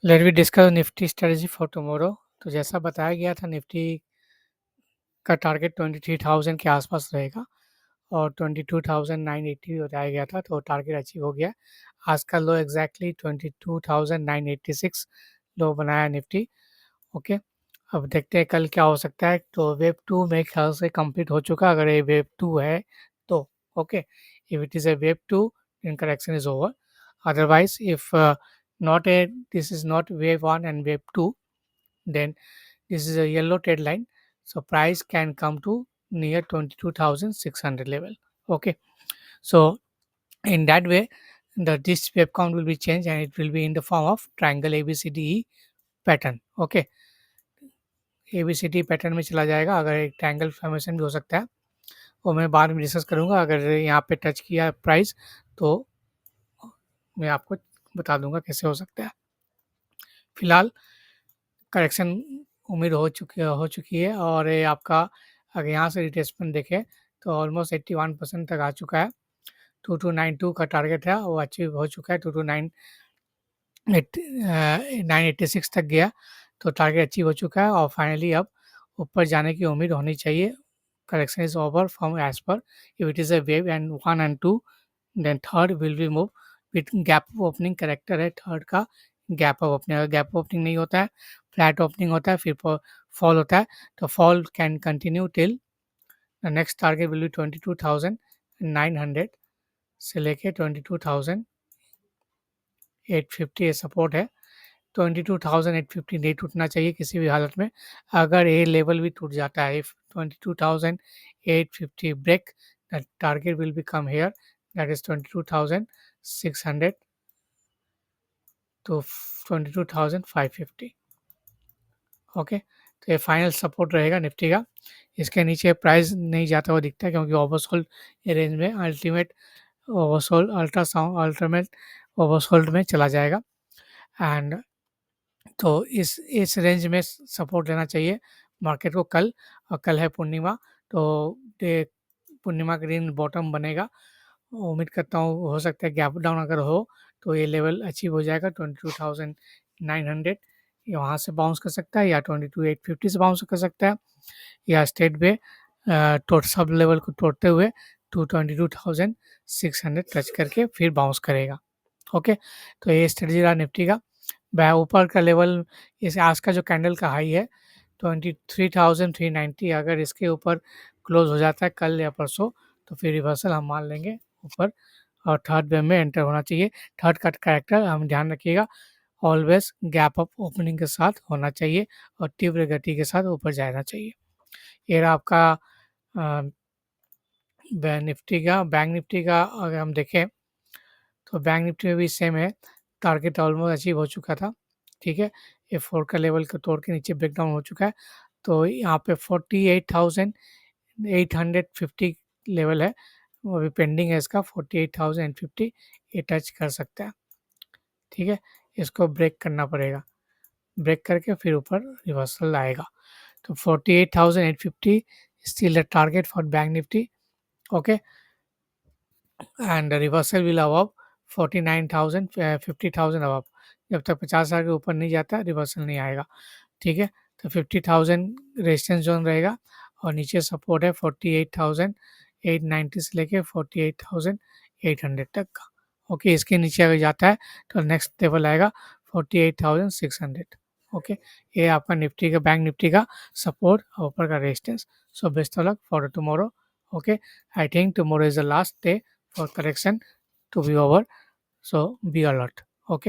Late we discuss Nifty strategy for tomorrow. तो जैसा बताया गया था, निफ्टी का टारगेट 23,000 के आसपास रहेगा और 22,980 बताया गया था, तो टारगेट अचीव हो गया। आज का लो एग्जैक्टली 22,986 लो बनाया निफ्टी। ओके, अब देखते हैं कल क्या हो सकता है। तो वेब टू मेरे ख्याल से कंप्लीट हो चुका, अगर ये वेब टू है तो। Okay, if it is a web two then correction is over. Otherwise, if not a this is not wave 1 and wave 2, then this is a yellow trend line, so price can come to near 22,600 level. Okay, so in that way, this wave count will be changed and it will be in the form of triangle ABCDE pattern. Okay, ABCD pattern में चला जाएगा। अगर एक triangle formation भी हो सकता है, वो मैं बाद में डिस्कस करूँगा। अगर यहाँ पे टच किया प्राइस तो मैं आपको बता दूंगा कैसे हो सकता है। फिलहाल करेक्शन उम्मीद हो चुकी है और ये आपका अगर यहाँ से रिट्रेसमेंट देखें तो ऑलमोस्ट 81% तक आ चुका है। 2292 का टारगेट है, वो अचीव हो चुका है। 986 तक गया, तो टारगेट अचीव हो चुका है और फाइनली अब ऊपर जाने की उम्मीद होनी चाहिए। Correction is over from edge पर if it is a wave and 1 and 2, then third will be move with gap opening character है। थर्ड का गैप अप ओपनिंग, अगर गैप ओपनिंग नहीं होता है, फ्लैट ओपनिंग होता है, फिर फॉल होता है, तो fall can continue till the next target will B 22,900 से लेके 22,850 ये सपोर्ट है। 22,850 नहीं टूटना चाहिए किसी भी हालत में। अगर ये लेवल भी टूट जाता है, if 22,850 break, the target will be come here, that is 22,600 to 22,550। Okay, तो ये फाइनल सपोर्ट रहेगा निफ्टी का। इसके नीचे प्राइस नहीं जाता हुआ दिखता है, क्योंकि ओवरसोल्ड रेंज में अल्टीमेट ओवरसोल्ड अल्टीमेट ओवरसोल्ड में चला जाएगा। एंड तो इस रेंज में सपोर्ट लेना चाहिए मार्केट को कल। और कल है पूर्णिमा, तो पूर्णिमा के दिन बॉटम बनेगा। उम्मीद करता हूँ हो सकता है गैप डाउन अगर हो तो ये लेवल अचीव हो जाएगा 22,900। ये वहाँ से बाउंस कर सकता है या 22,850 से बाउंस कर सकता है, या स्टेट पे सब लेवल को तोड़ते हुए 22,600 टच करके फिर बाउंस करेगा। ओके, तो ये स्ट्रेटजी रहा निफ्टी का। ऊपर का लेवल इस आज का जो कैंडल का हाई है 23,390, अगर इसके ऊपर क्लोज हो जाता है कल या परसों, तो फिर रिवर्सल हम मान लेंगे ऊपर और थर्ड वेव में एंटर होना चाहिए। थर्ड का कैरेक्टर हम ध्यान रखिएगा, ऑलवेज गैप अप ओपनिंग के साथ होना चाहिए और तीव्र गति के साथ ऊपर जाना चाहिए। ये रहा आपका बैंक निफ्टी का अगर हम देखें तो बैंक निफ्टी में भी सेम है, टारगेट ऑलमोस्ट अचीव हो चुका था। ठीक है, ये 4 का लेवल को तोड़ के नीचे ब्रेकडाउन हो चुका है, तो यहाँ पे 48,850 लेवल है, वो अभी पेंडिंग है इसका। 48,050 ये टच कर सकता है। ठीक है, इसको ब्रेक करना पड़ेगा, ब्रेक करके फिर ऊपर रिवर्सल आएगा। तो 48,850 still the target for bank Nifty. Okay, and reversal will above 49,000 50,000 above. जब तक 50,000 के ऊपर नहीं जाता रिवर्सल नहीं आएगा। ठीक है, तो 50,000 रेजिस्टेंस जोन रहेगा और नीचे सपोर्ट है 48,890 से लेके 48,800 तक का। ओके, इसके नीचे अगर जाता है तो नेक्स्ट लेवल आएगा 48,600। ओके, ये आपका निफ्टी का बैंक निफ्टी का सपोर्ट और ऊपर का resistance. So best of luck for tomorrow. Okay, I think tomorrow is the last day for correction to be over, so be alert.